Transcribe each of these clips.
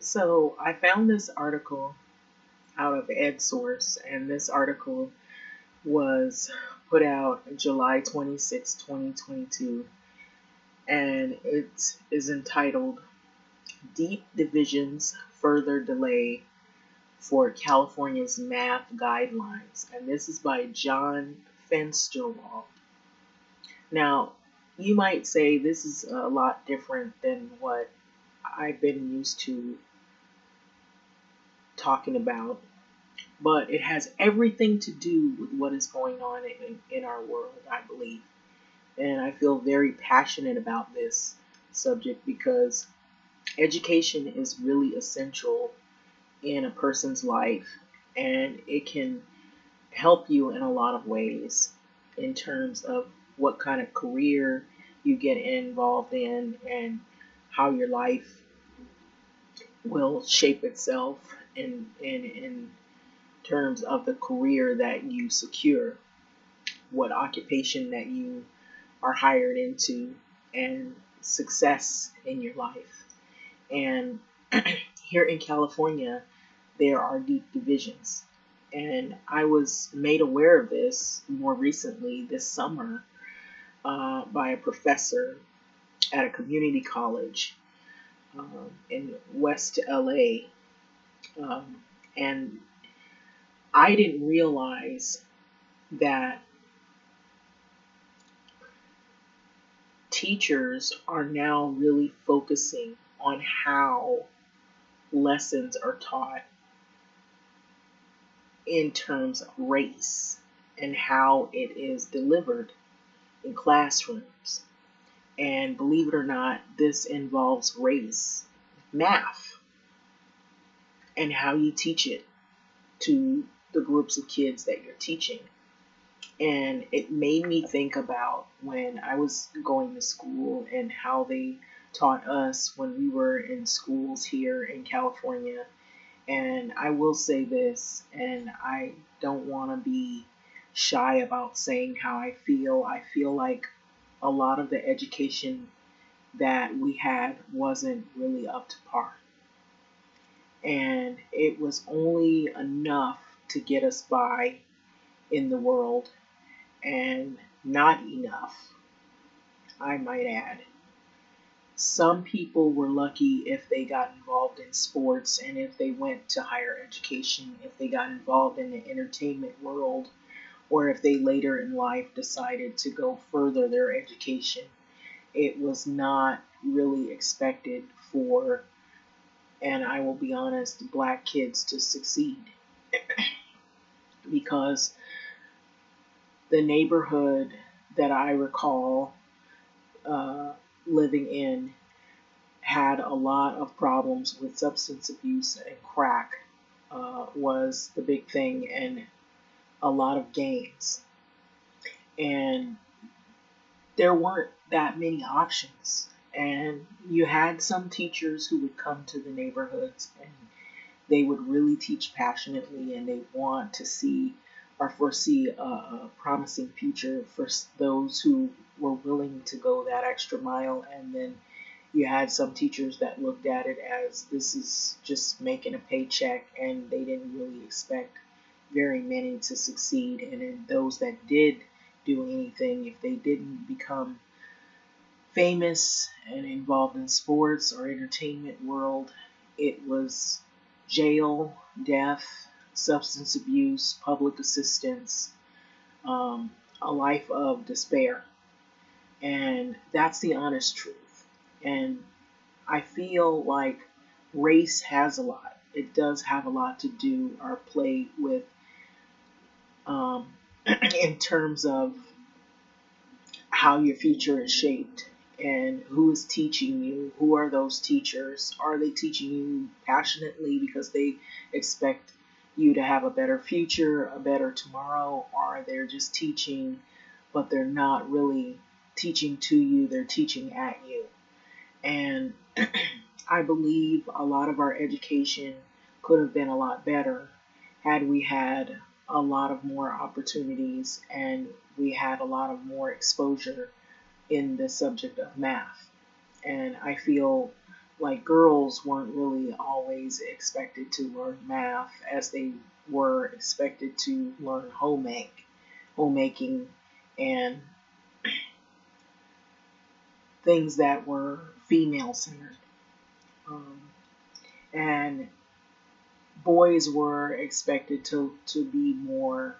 So I found this article out of EdSource, and this article was put out July 26, 2022, and it is entitled Deep Divisions Further Delay for California's Math Guidelines. And this is by John FENSTERWALD. Now, you might say this is a lot different than what I've been used to talking about, but it has everything to do with what is going on in our world, I believe. And I feel very passionate about this subject because education is really essential in a person's life, and it can help you in a lot of ways in terms of what kind of career you get involved in and how your life will shape itself in terms of the career that you secure, what occupation that you are hired into, and success in your life. And here in California, there are deep divisions. And I was made aware of this more recently this summer by a professor at a community college in West LA. And I didn't realize that teachers are now really focusing on how lessons are taught in terms of race and how it is delivered in classrooms. And believe it or not, this involves race, math, and how you teach it to the groups of kids that you're teaching. And it made me think about when I was going to school and how they taught us when we were in schools here in California. And I will say this, and I don't want to be shy about saying how I feel. I feel like a lot of the education that we had wasn't really up to par. And it was only enough to get us by in the world, and not enough, I might add. Some people were lucky if they got involved in sports and if they went to higher education, if they got involved in the entertainment world, or if they later in life decided to go further their education. It was not really expected for, and I will be honest, black kids to succeed because the neighborhood that I recall living in had a lot of problems with substance abuse, and crack was the big thing, and a lot of gangs. And there weren't that many options. And you had some teachers who would come to the neighborhoods and they would really teach passionately, and they want to see or foresee a promising future for those who were willing to go that extra mile. And then you had some teachers that looked at it as this is just making a paycheck, and they didn't really expect very many to succeed. And then those that did do anything, if they didn't become famous and involved in sports or entertainment world, it was jail, death, substance abuse, public assistance, a life of despair. And that's the honest truth. And I feel like race has a lot. It does have a lot to do or play with um, in terms of how your future is shaped and who is teaching you. Who are those teachers? Are they teaching you passionately because they expect you to have a better future, a better tomorrow, or are they just teaching, but they're not really teaching to you, they're teaching at you? And I believe a lot of our education could have been a lot better had we had a lot of more opportunities and we had a lot of more exposure in the subject of math. And I feel like girls weren't really always expected to learn math as they were expected to learn homemaking, and things that were female centered. Um, and boys were expected to be more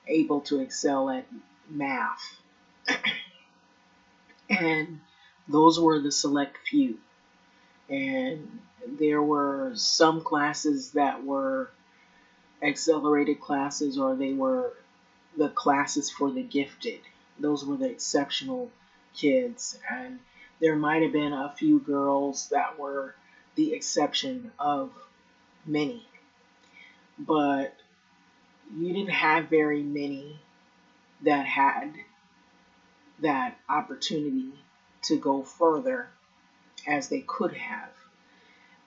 able to excel at math. And those were the select few. And there were some classes that were accelerated classes, or they were the classes for the gifted. Those were the exceptional kids. And there might have been a few girls that were the exception of many. But you didn't have very many that had that opportunity to go further as they could have.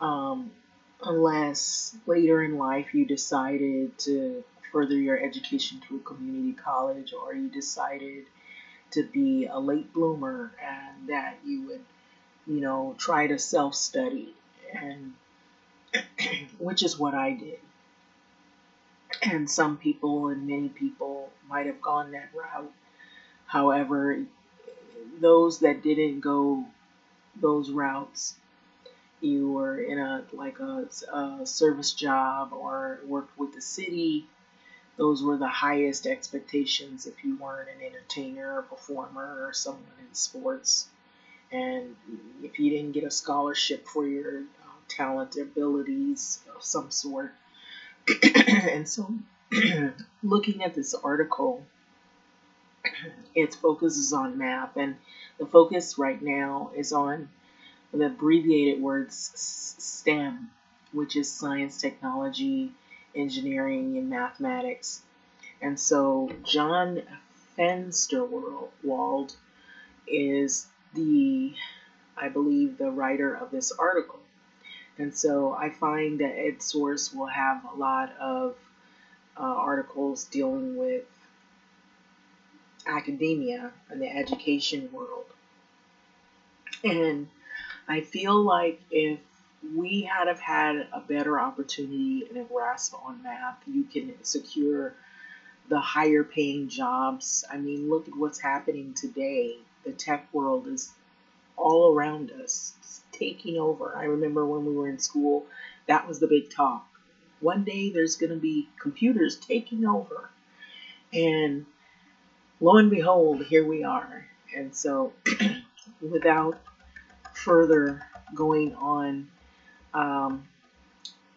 Um, Unless later in life you decided to further your education to a community college, or you decided to be a late bloomer and that you would, try to self study, and which is what I did. And some people and many people might have gone that route. However, those that didn't go those routes, you were in a service job or worked with the city. Those were the highest expectations if you weren't an entertainer or performer or someone in sports. And if you didn't get a scholarship for your talent abilities of some sort. And so, looking at this article, it focuses on math, and the focus right now is on the abbreviated words STEM, which is science, technology, engineering, and mathematics. And so John FENSTERWALD is I believe, the writer of this article. And so I find that EdSource will have a lot of articles dealing with academia and the education world. And I feel like if we had have had a better opportunity and a grasp on math, you can secure the higher paying jobs. I mean, look at what's happening today. The tech world is all around us. It's taking over. I remember when we were in school, that was the big talk. One day there's going to be computers taking over. And lo and behold, here we are. And so, without further going on,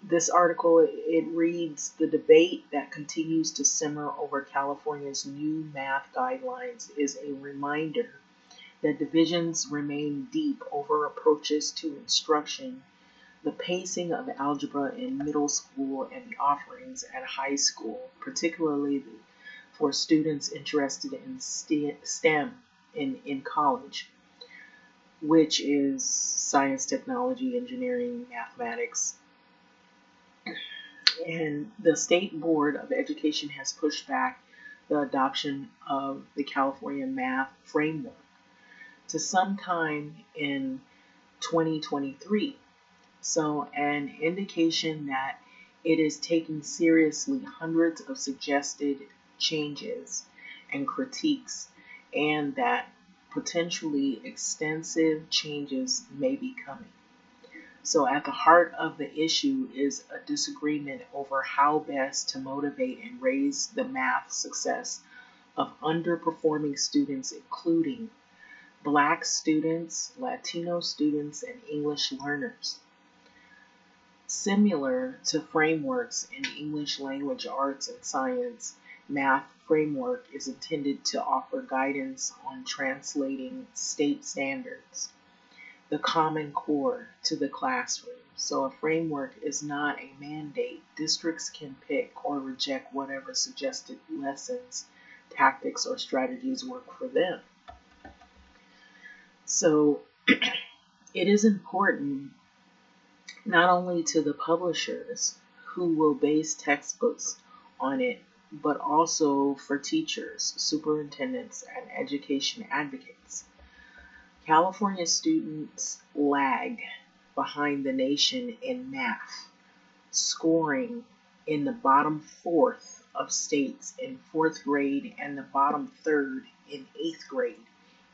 this article, it reads, "The debate that continues to simmer over California's new math guidelines is a reminder that divisions remain deep over approaches to instruction, the pacing of algebra in middle school, and the offerings at high school, particularly for students interested in STEM in college, which is science, technology, engineering, mathematics." And the State Board of Education has pushed back the adoption of the California Math Framework to sometime in 2023. So, an indication that it is taking seriously hundreds of suggested changes and critiques, and that potentially extensive changes may be coming. So, at the heart of the issue is a disagreement over how best to motivate and raise the math success of underperforming students, including Black students, Latino students, and English learners. Similar to frameworks in English language arts and science, Math Framework is intended to offer guidance on translating state standards, the Common Core, to the classroom. So a framework is not a mandate. Districts can pick or reject whatever suggested lessons, tactics, or strategies work for them. So it is important not only to the publishers who will base textbooks on it, but also for teachers, superintendents, and education advocates. California students lag behind the nation in math, scoring in the bottom fourth of states in fourth grade and the bottom third in eighth grade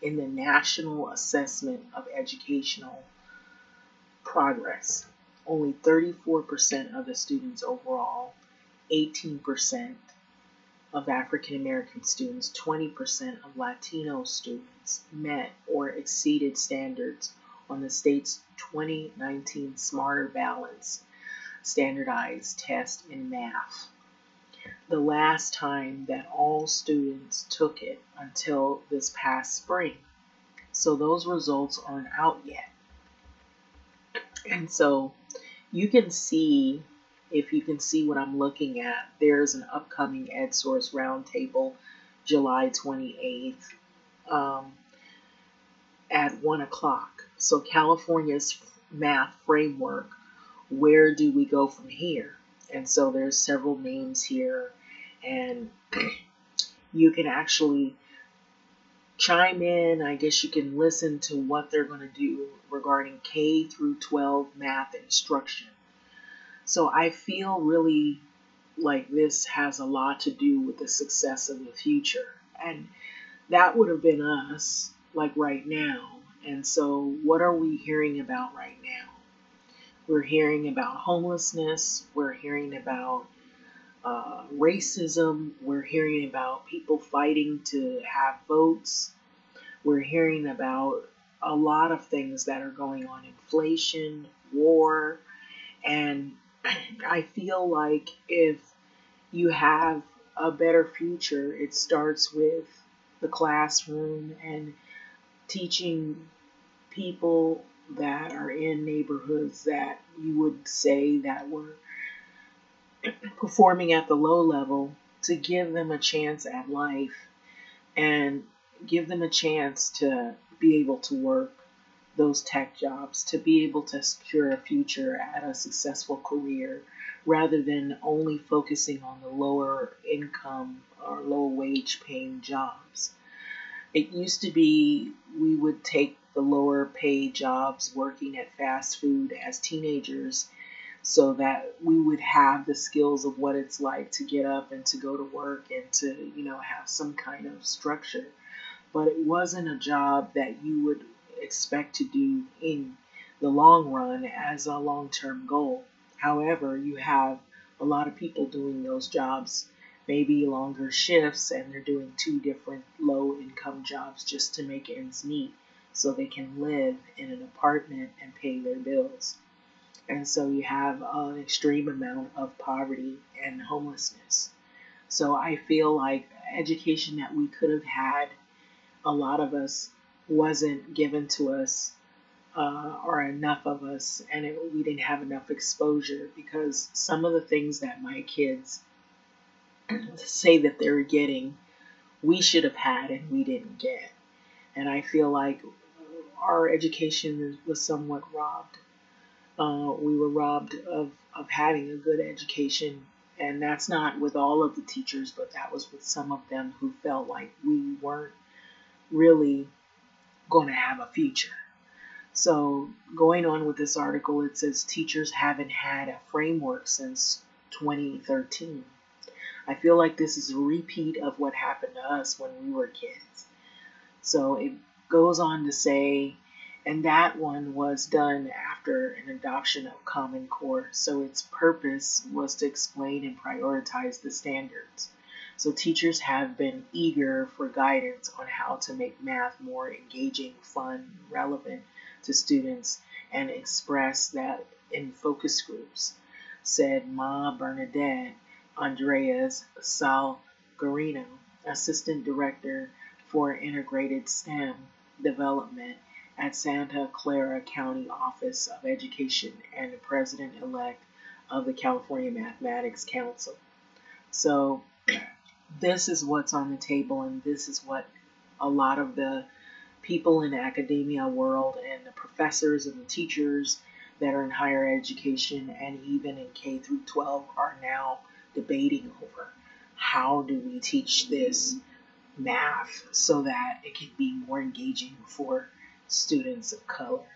in the National Assessment of Educational Progress. Only 34% of the students overall, 18% of African American students, 20% of Latino students met or exceeded standards on the state's 2019 Smarter Balance standardized test in math. The last time that all students took it until this past spring. So those results aren't out yet. And so you can see, if you can see what I'm looking at, there's an upcoming EdSource Roundtable July 28th at 1 o'clock. So California's math framework, where do we go from here? And so there's several names here, and you can actually chime in. I guess you can listen to what they're going to do regarding K through 12 math instruction. So I feel really like this has a lot to do with the success of the future. And that would have been us, like right now. And so what are we hearing about right now? We're hearing about homelessness. We're hearing about racism. We're hearing about people fighting to have votes. We're hearing about a lot of things that are going on: inflation, war. And I feel like if you have a better future, it starts with the classroom and teaching people that are in neighborhoods that you would say that were performing at the low level, to give them a chance at life and give them a chance to be able to work those tech jobs, to be able to secure a future at a successful career, rather than only focusing on the lower income or low wage paying jobs. It used to be we would take the lower paid jobs working at fast food as teenagers so that we would have the skills of what it's like to get up and to go to work and to, have some kind of structure. But it wasn't a job that you would expect to do in the long run as a long-term goal. However, you have a lot of people doing those jobs, maybe longer shifts, and they're doing two different low-income jobs just to make ends meet so they can live in an apartment and pay their bills. And so you have an extreme amount of poverty and homelessness. So I feel like education that we could have had, a lot of us, wasn't given to us, or enough of us, and we didn't have enough exposure, because some of the things that my kids say that they're getting, we should have had and we didn't get. And I feel like our education was somewhat robbed. We were robbed of having a good education, and that's not with all of the teachers, but that was with some of them who felt like we weren't really going to have a future. So going on with this article, it says teachers haven't had a framework since 2013. I feel like this is a repeat of what happened to us when we were kids. So it goes on to say, and that one was done after an adoption of Common Core. So its purpose was to explain and prioritize the standards. So teachers have been eager for guidance on how to make math more engaging, fun, relevant to students, and express that in focus groups, said Ma Bernadette Andreas Salgarino, Assistant Director for Integrated STEM Development at Santa Clara County Office of Education and the President-elect of the California Mathematics Council. So this is what's on the table, and this is what a lot of the people in the academia world and the professors and the teachers that are in higher education and even in K through 12 are now debating over. How do we teach this math so that it can be more engaging for students of color.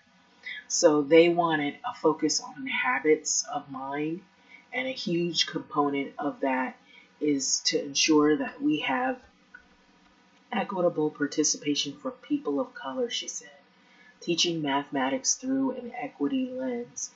So they wanted a focus on habits of mind, and a huge component of that is to ensure that we have equitable participation for people of color, she said. Teaching mathematics through an equity lens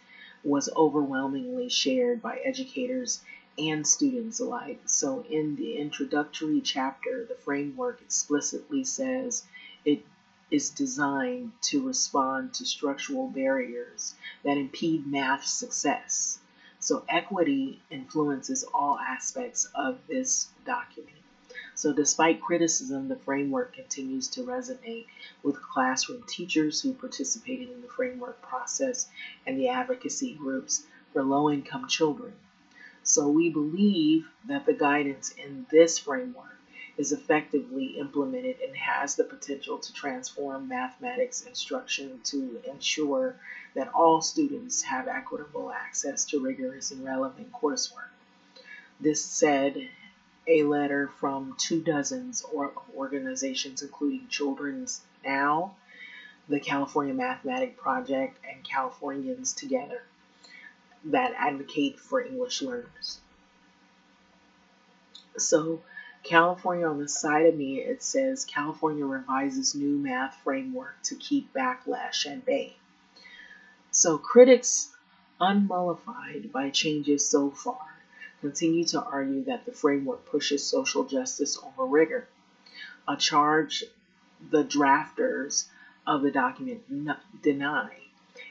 was overwhelmingly shared by educators and students alike. So, in the introductory chapter, the framework explicitly says it is designed to respond to structural barriers that impede math success. So, equity influences all aspects of this document. So, despite criticism, the framework continues to resonate with classroom teachers who participated in the framework process and the advocacy groups for low income children. So, we believe that the guidance in this framework is effectively implemented and has the potential to transform mathematics instruction to ensure that all students have equitable access to rigorous and relevant coursework. This said, a letter from 24 organizations, including Children's Now, the California Mathematic Project, and Californians Together, that advocate for English learners. So, California, on the side of me, it says California revises new math framework to keep backlash at bay. So, critics, unmollified by changes so far, continue to argue that the framework pushes social justice over rigor, a charge the drafters of the document deny,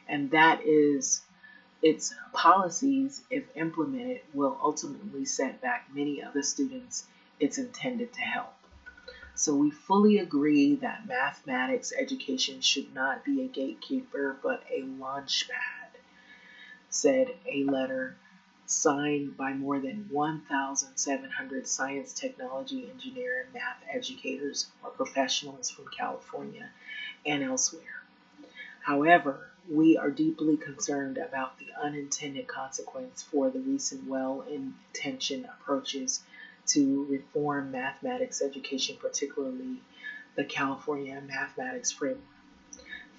and that is its policies, if implemented, will ultimately set back many of the students it's intended to help. So we fully agree that mathematics education should not be a gatekeeper but a launch pad, said a letter signed by more than 1,700 science, technology, engineer, and math educators or professionals from California and elsewhere. However, we are deeply concerned about the unintended consequence for the recent well-intentioned approaches to reform mathematics education, particularly the California Mathematics Framework.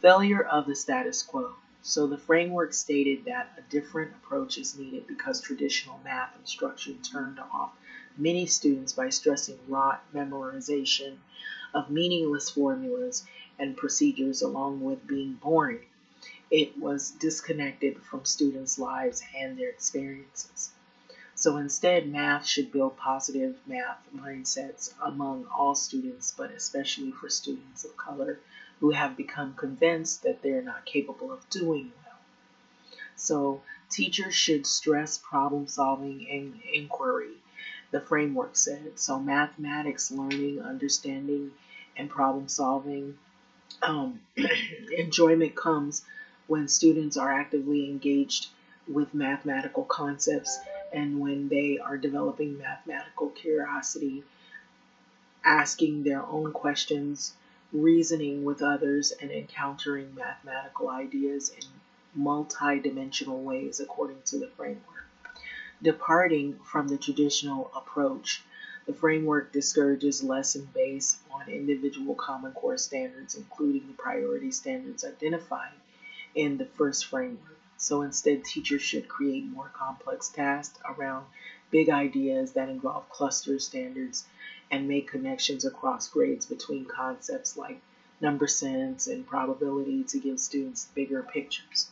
Failure of the status quo. So the framework stated that a different approach is needed because traditional math instruction turned off many students by stressing rote memorization of meaningless formulas and procedures along with being boring. It was disconnected from students' lives and their experiences. So instead, math should build positive math mindsets among all students, but especially for students of color who have become convinced that they're not capable of doing well. So teachers should stress problem solving and inquiry, the framework said. So mathematics learning, understanding, and problem solving enjoyment comes when students are actively engaged with mathematical concepts and when they are developing mathematical curiosity, asking their own questions, reasoning with others, and encountering mathematical ideas in multi-dimensional ways according to the framework. Departing from the traditional approach, the framework discourages lesson based on individual Common Core standards, including the priority standards identified in the first framework. So instead, teachers should create more complex tasks around big ideas that involve cluster standards and make connections across grades between concepts like number sense and probability to give students bigger pictures.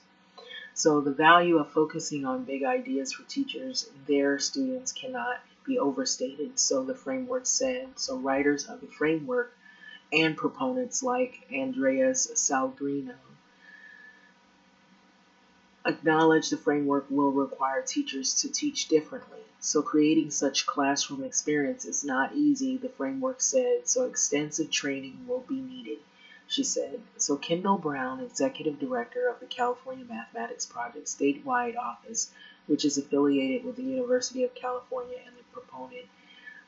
So the value of focusing on big ideas for teachers, their students cannot be overstated, so the framework said. So writers of the framework and proponents like Andreas Salgrino acknowledge the framework will require teachers to teach differently. So creating such classroom experience is not easy, the framework said, so extensive training will be needed, she said. So Kendall Brown, executive director of the California Mathematics Project statewide office, which is affiliated with the University of California and the proponent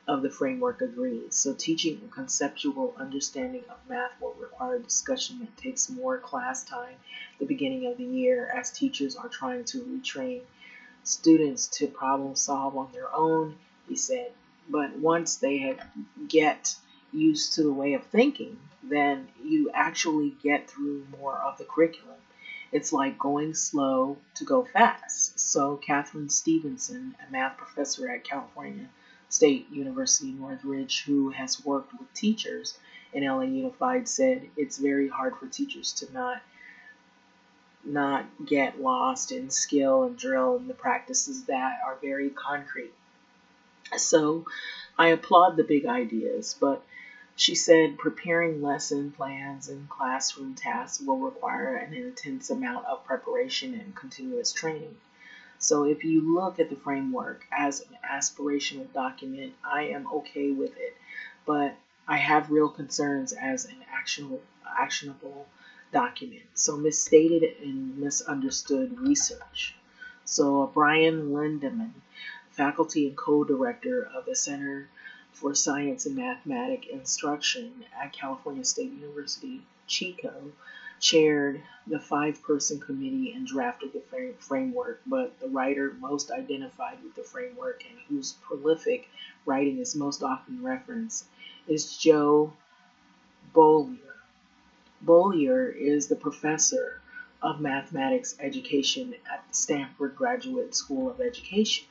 of the framework, agrees. So teaching a conceptual understanding of math will require discussion that takes more class time at the beginning of the year as teachers are trying to retrain students to problem solve on their own, he said. But once they get used to the way of thinking, then you actually get through more of the curriculum. It's like going slow to go fast. So, Catherine Stevenson, a math professor at California State University Northridge, who has worked with teachers in LA Unified, said it's very hard for teachers to not get lost in skill and drill and the practices that are very concrete. So I applaud the big ideas, but she said preparing lesson plans and classroom tasks will require an intense amount of preparation and continuous training. So if you look at the framework as an aspirational document, I am okay with it, but I have real concerns as an actionable document. So misstated and misunderstood research. So Brian Lindemann, faculty and co-director of the Center for Science and Mathematic Instruction at California State University, Chico, chaired the five-person committee and drafted the framework, but the writer most identified with the framework and whose prolific writing is most often referenced is Joe Bollier. Bollier is the professor of mathematics education at the Stanford Graduate School of Education.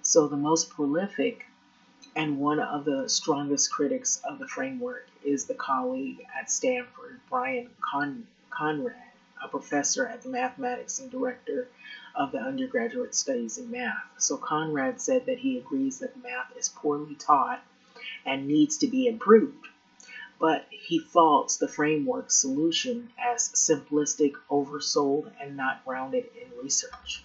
So the most prolific and one of the strongest critics of the framework is the colleague at Stanford, Brian Conrad, a professor at the mathematics and director of the undergraduate studies in math. So Conrad said that he agrees that math is poorly taught and needs to be improved, but he faults the framework solution as simplistic, oversold, and not grounded in research.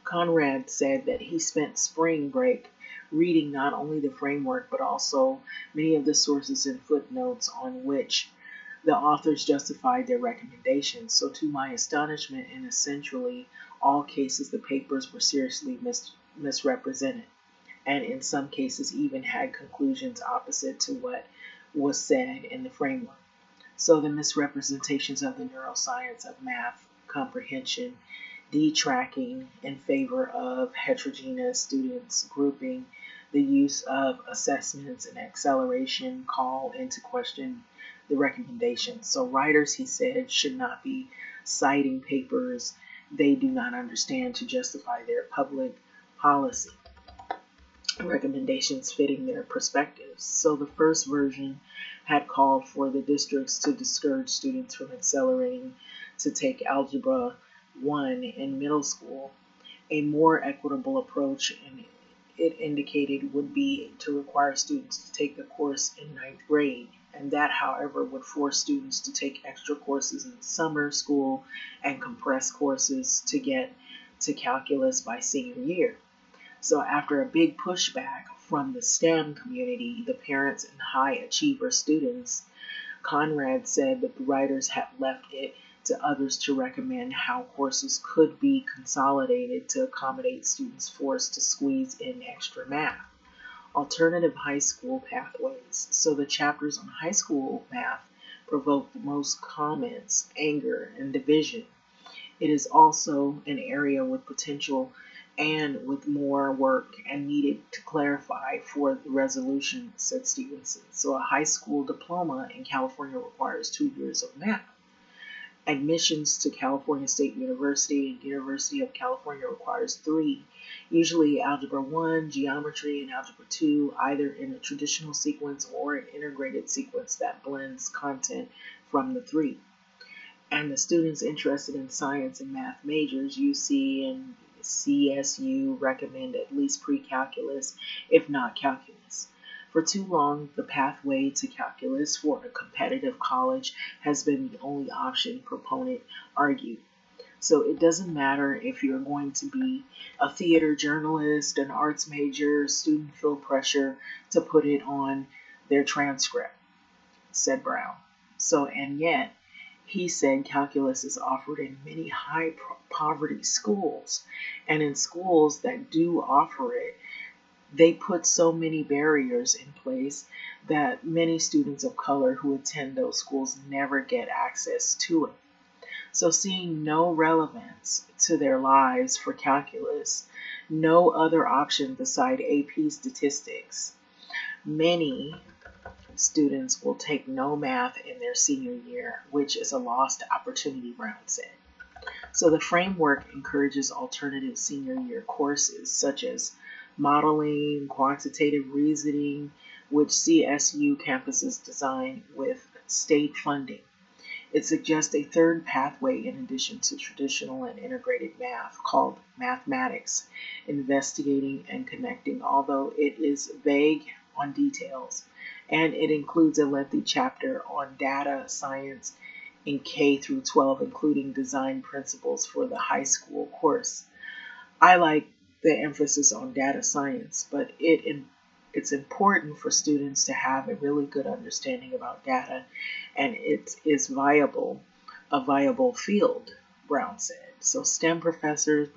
Conrad said that he spent spring break reading not only the framework but also many of the sources and footnotes on which the authors justified their recommendations. So, to my astonishment, in essentially all cases, the papers were seriously misrepresented, and in some cases, even had conclusions opposite to what was said in the framework. So, the misrepresentations of the neuroscience of math comprehension detracking in favor of heterogeneous students grouping, the use of assessments and acceleration call into question the recommendations. So writers, he said, should not be citing papers they do not understand to justify their public policy recommendations fitting their perspectives. So the first version had called for the districts to discourage students from accelerating to take Algebra 1 in middle school. A more equitable approach, and it indicated, would be to require students to take the course in ninth grade, and that, however, would force students to take extra courses in summer school and compress courses to get to calculus by senior year. So after a big pushback from the STEM community, the parents and high achiever students, Conrad said that the writers had left it to others to recommend how courses could be consolidated to accommodate students forced to squeeze in extra math. Alternative high school pathways. So the chapters on high school math provoked the most comments, anger, and division. It is also an area with potential and with more work and needed to clarify for the resolution, said Stevenson. So a high school diploma in California requires 2 years of math. Admissions to California State University and University of California requires 3, usually Algebra 1, Geometry, and Algebra 2, either in a traditional sequence or an integrated sequence that blends content from the 3. And the students interested in science and math majors, UC and CSU, recommend at least pre-calculus, if not calculus. For too long, the pathway to calculus for a competitive college has been the only option, proponent argued. So it doesn't matter if you're going to be a theater journalist, an arts major, student feel pressure to put it on their transcript, said Brown. So, and yet, he said calculus is offered in many high poverty schools, and in schools that do offer it, they put so many barriers in place that many students of color who attend those schools never get access to it. So seeing no relevance to their lives for calculus, no other option beside AP statistics, many students will take no math in their senior year, which is a lost opportunity, Brown said. So the framework encourages alternative senior year courses such as modeling, quantitative reasoning, which CSU campuses design with state funding. It suggests a third pathway in addition to traditional and integrated math called mathematics, investigating and connecting, although it is vague on details. And it includes a lengthy chapter on data science in K through 12, including design principles for the high school course. I like the emphasis on data science, but it's important for students to have a really good understanding about data, and it is a viable field, Brown said. So STEM professionals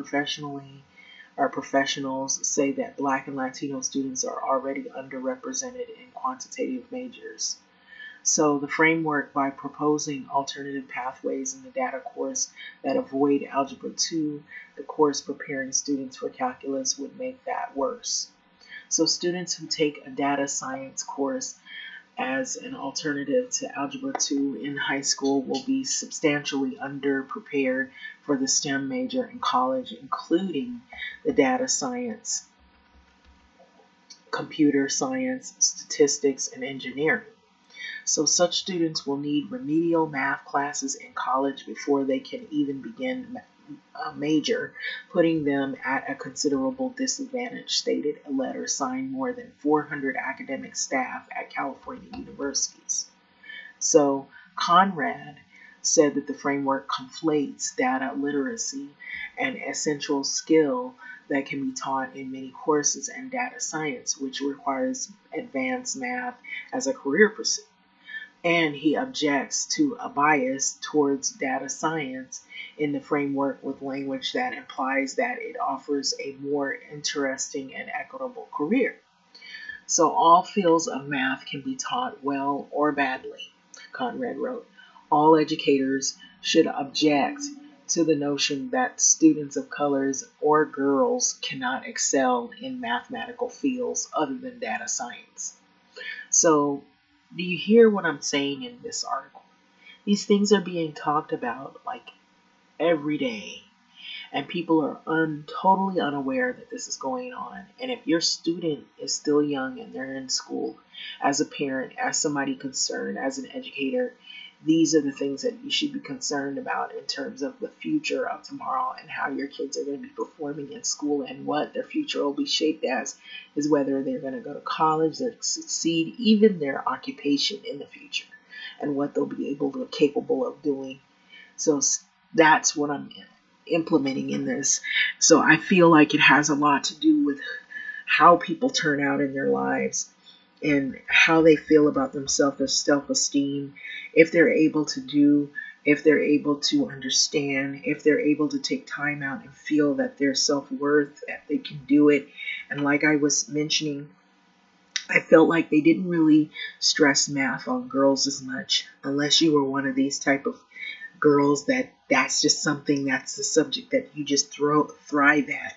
say that Black and Latino students are already underrepresented in quantitative majors. So the framework, by proposing alternative pathways in the data course that avoid Algebra 2, the course preparing students for calculus, would make that worse. So students who take a data science course as an alternative to Algebra 2 in high school will be substantially underprepared for the STEM major in college, including the data science, computer science, statistics, and engineering. So such students will need remedial math classes in college before they can even begin a major, putting them at a considerable disadvantage, stated a letter signed more than 400 academic staff at California universities. So Conrad said that the framework conflates data literacy, an essential skill that can be taught in many courses, and data science, which requires advanced math as a career pursuit. And he objects to a bias towards data science in the framework with language that implies that it offers a more interesting and equitable career. So all fields of math can be taught well or badly, Conrad wrote. All educators should object to the notion that students of colors or girls cannot excel in mathematical fields other than data science. So do you hear what I'm saying in this article? These things are being talked about like every day, and people are totally unaware that this is going on. And if your student is still young and they're in school, as a parent, as somebody concerned, as an educator, these are the things that you should be concerned about in terms of the future of tomorrow and how your kids are going to be performing in school, and what their future will be shaped as is whether they're going to go to college, they're succeed, even their occupation in the future, and what they'll be capable of doing. So that's what I'm implementing in this. So I feel like it has a lot to do with how people turn out in their lives and how they feel about themselves, their self-esteem, if they're able to understand, if they're able to take time out and feel that their self-worth, that they can do it. And like I was mentioning, I felt like they didn't really stress math on girls as much, unless you were one of these type of girls that's just something, that's the subject that you just thrive at.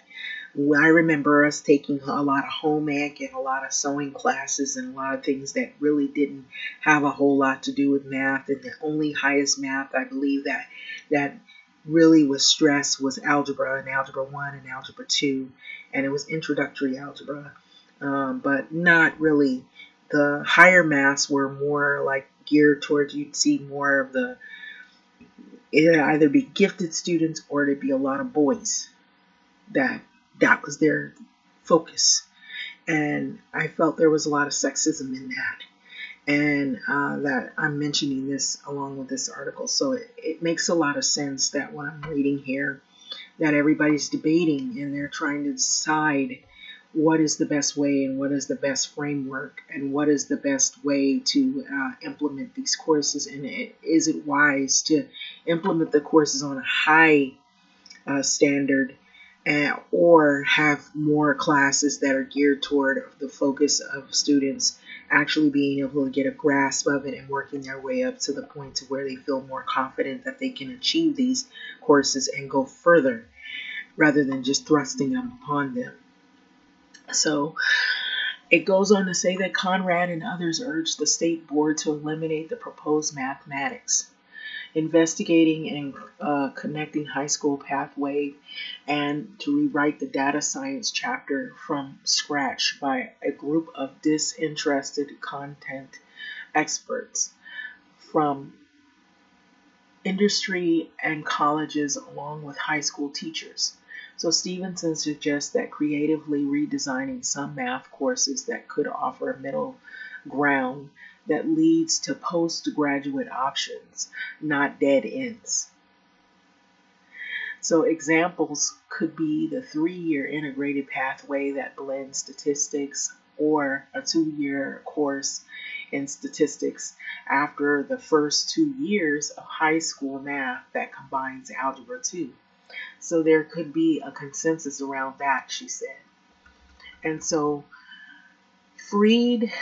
I remember us taking a lot of home ec and a lot of sewing classes and a lot of things that really didn't have a whole lot to do with math. And the only highest math I believe that really was stressed was algebra, and algebra 1 and algebra 2, and it was introductory algebra, but not really. The higher maths were more like geared towards, you'd see more of it'd either be gifted students or it'd be a lot of boys that was their focus. And I felt there was a lot of sexism in that. And that I'm mentioning this along with this article. So it makes a lot of sense that what I'm reading here, that everybody's debating and they're trying to decide what is the best way and what is the best framework and what is the best way to implement these courses. And is it wise to implement the courses on a high standard, or have more classes that are geared toward the focus of students actually being able to get a grasp of it and working their way up to the point to where they feel more confident that they can achieve these courses and go further rather than just thrusting them upon them. So It goes on to say that Conrad and others urged the state board to eliminate the proposed mathematics, investigating and connecting high school pathway, and to rewrite the data science chapter from scratch by a group of disinterested content experts from industry and colleges along with high school teachers. So Stevenson suggests that creatively redesigning some math courses that could offer a middle ground that leads to postgraduate options, not dead ends. So examples could be the 3-year integrated pathway that blends statistics, or a 2-year course in statistics after the first 2 years of high school math that combines Algebra 2. So there could be a consensus around that, she said. And so, freed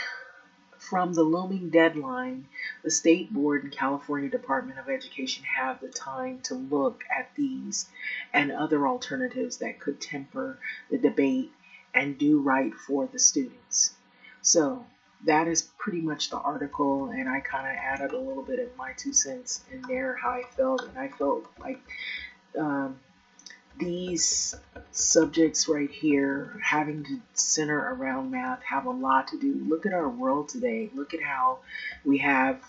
from the looming deadline, the State Board and California Department of Education have the time to look at these and other alternatives that could temper the debate and do right for the students. So that is pretty much the article, and I kind of added a little bit of my 2 cents in there, how I felt, and I felt like these subjects right here, having to center around math, have a lot to do. Look at our world today. Look at how we have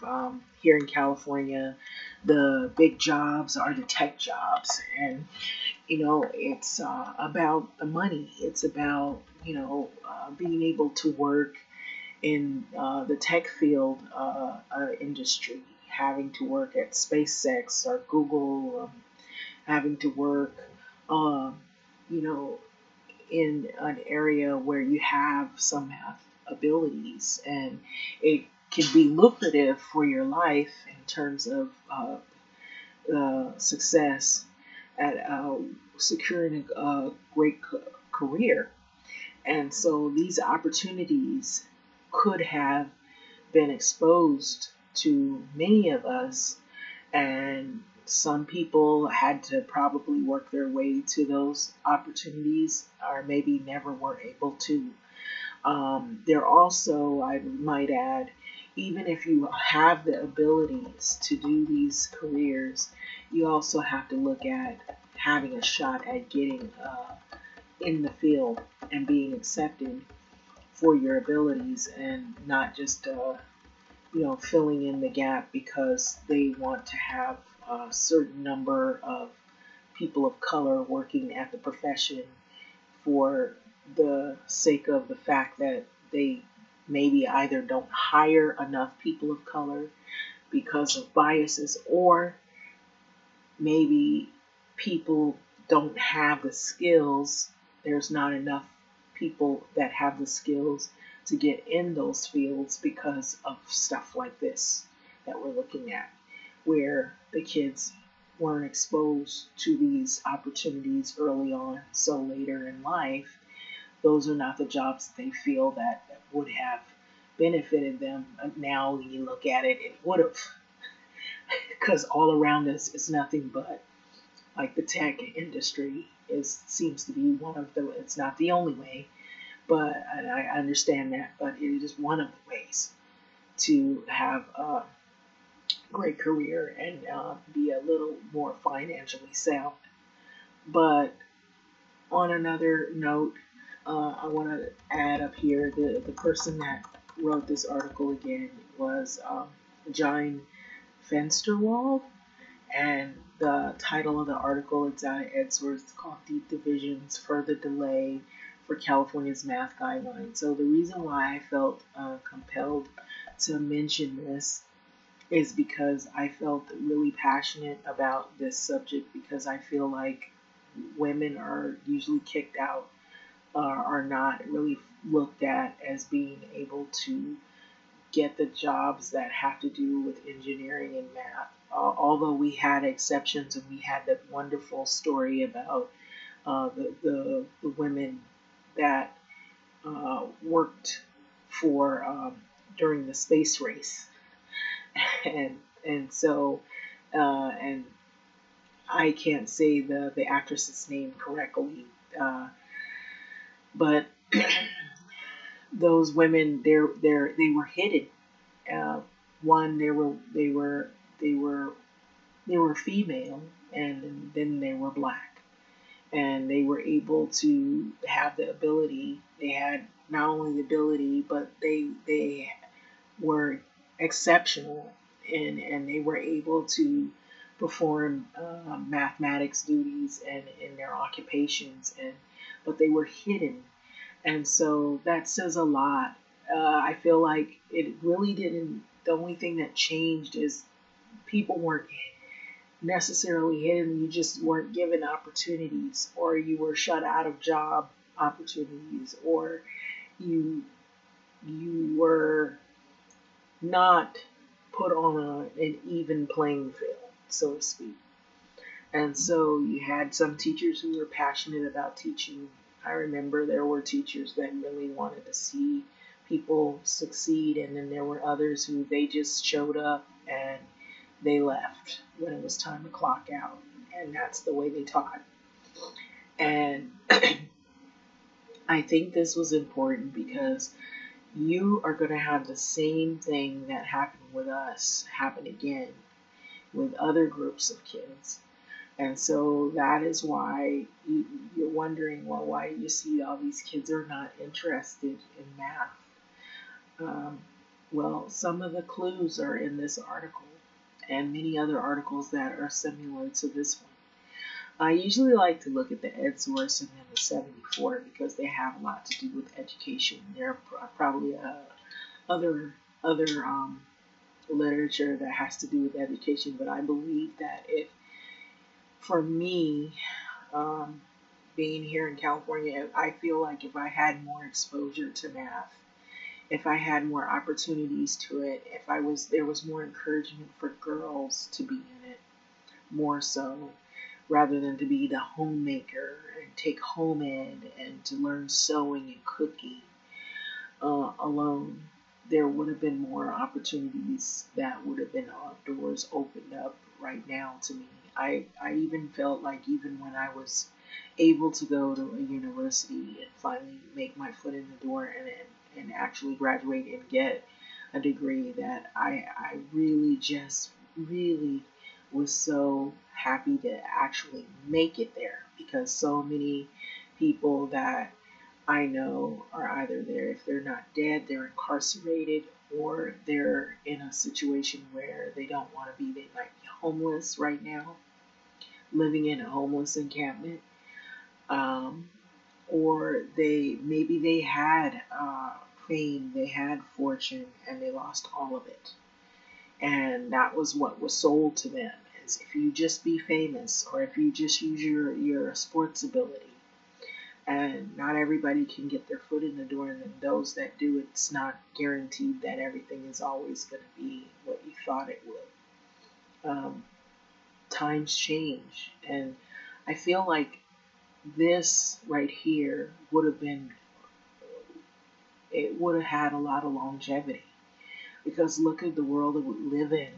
here in California, the big jobs are the tech jobs. And, it's about the money. It's about, being able to work in the tech field industry, having to work at SpaceX or Google, having to work um, in an area where you have some math abilities, and it can be lucrative for your life in terms of success at securing a great career. And so these opportunities could have been exposed to many of us, and some people had to probably work their way to those opportunities, or maybe never were able to. There also, I might add, even if you have the abilities to do these careers, you also have to look at having a shot at getting in the field and being accepted for your abilities, and not just filling in the gap because they want to have a certain number of people of color working at the profession for the sake of the fact that they maybe either don't hire enough people of color because of biases, or maybe people don't have the skills. There's not enough people that have the skills to get in those fields because of stuff like this that we're looking at, where the kids weren't exposed to these opportunities early on. So later in life, those are not the jobs they feel that would have benefited them. Now, when you look at it, it would have, because all around us is nothing but, like, the tech industry seems to be one of the, it's not the only way, but I understand that, but it is one of the ways to have a great career and be a little more financially sound. But on another note, I want to add up here, the person that wrote this article again was John FENSTERWALD, and the title of the article, it's out of Edgeworth, it's called Deep Divisions, Further Delay for California's Math Guidelines. So the reason why I felt compelled to mention this is because I felt really passionate about this subject, because I feel like women are usually kicked out, are not really looked at as being able to get the jobs that have to do with engineering and math. Although we had exceptions, and we had that wonderful story about the women that worked for during the space race, and so and I can't say the actress's name correctly, but those women, they were hidden. Uh, one, they were they were female, and then they were black, and they were able to have the ability. They had not only the ability, but they were exceptional, and they were able to perform mathematics duties and in their occupations, and but they were hidden, and so that says a lot. I feel like it really didn't. The only thing that changed is people weren't necessarily hidden. You just weren't given opportunities, or you were shut out of job opportunities, or you you were not put on an even playing field, so to speak. And so you had some teachers who were passionate about teaching. I remember there were teachers that really wanted to see people succeed, and then there were others who they just showed up and they left when it was time to clock out. And that's the way they taught. And I think this was important because you are going to have the same thing that happened with us happen again with other groups of kids. And so that is why you're wondering, well, why do you see all these kids are not interested in math? Um, well, some of the clues are in this article and many other articles that are similar to this one. I usually like to look at the EdSource and then the 74 because they have a lot to do with education. There are probably other literature that has to do with education, but I believe that if, for me, um, being here in California, I feel like if I had more exposure to math, if I had more opportunities to it, if there was more encouragement for girls to be in it, more so, rather than to be the homemaker and take home ed and to learn sewing and cooking alone, there would have been more opportunities that would have been doors opened up right now to me. I even felt like even when I was able to go to a university and finally make my foot in the door and actually graduate and get a degree, that I really just really was so happy to actually make it there, because so many people that I know are either there, if they're not dead, they're incarcerated, or they're in a situation where they don't want to be. They might be homeless right now, living in a homeless encampment, um, or they had fame, they had fortune, and they lost all of it. And that was what was sold to them: is if you just be famous, or if you just use your sports ability. And not everybody can get their foot in the door, and then those that do, it's not guaranteed that everything is always going to be what you thought it would. Times change, and I feel like this right here it would have had a lot of longevity, because look at the world that we live in.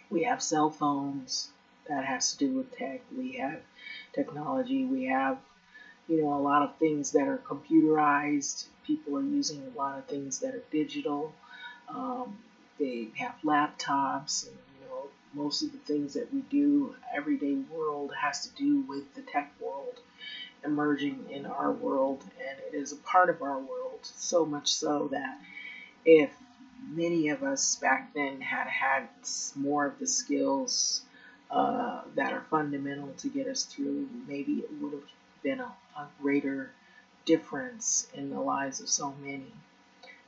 We have cell phones, that has to do with tech. We have technology. We have a lot of things that are computerized. People are using a lot of things that are digital. Um, they have laptops, and most of the things that we do everyday world has to do with the tech world emerging in our world, and it is a part of our world, so much so that if many of us back then had more of the skills that are fundamental to get us through, maybe it would have been a greater difference in the lives of so many.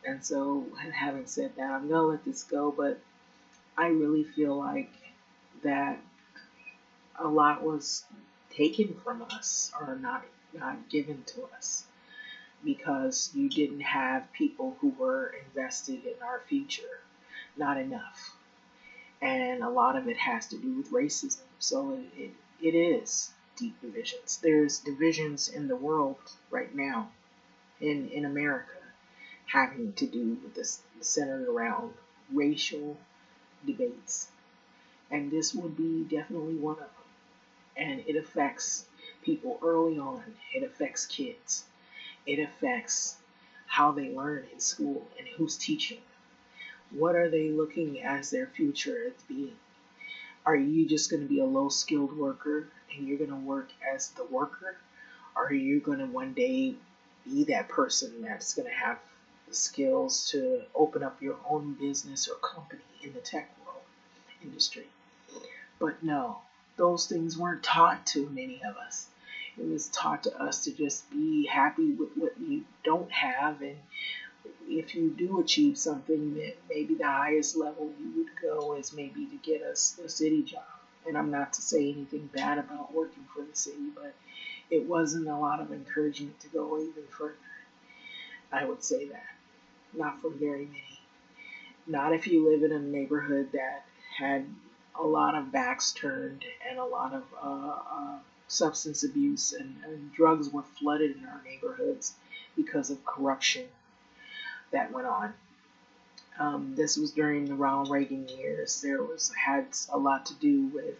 And so, having said that, I'm going to let this go, but I really feel like that a lot was taken from us, or not given to us, because you didn't have people who were invested in our future. Not enough. And a lot of it has to do with racism. So it is deep divisions. There's divisions in the world right now, in America, having to do with this, centered around racial debates. And this would be definitely one of them. And it affects people early on. It affects kids. It affects how they learn in school and who's teaching. What are they looking as their future as being? Are you just going to be a low skilled worker and you're going to work as the worker? Or are you going to one day be that person that's going to have the skills to open up your own business or company in the tech world industry? But no, those things weren't taught to many of us. It was taught to us to just be happy with what you don't have, and if you do achieve something, that maybe the highest level you would go is maybe to get a city job. And I'm not to say anything bad about working for the city, but it wasn't a lot of encouragement to go even further. I would say that. Not from very many. Not if you live in a neighborhood that had a lot of backs turned and a lot of substance abuse, and drugs were flooded in our neighborhoods because of corruption that went on. This was during the Ronald Reagan years. There was had a lot to do with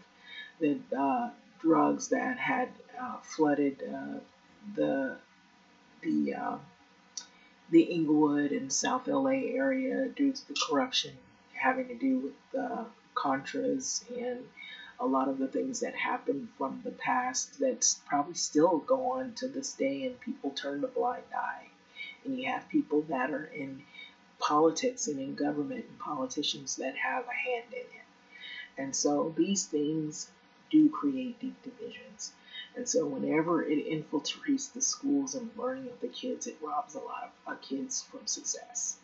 the drugs that had flooded the the uh, the Inglewood and South LA area due to the corruption having to do with Contras and a lot of the things that happened from the past that's probably still go on to this day, and people turn a blind eye. And you have people that are in politics and in government and politicians that have a hand in it. And so these things do create deep divisions. And so whenever it infiltrates the schools and learning of the kids, it robs a lot of kids from success.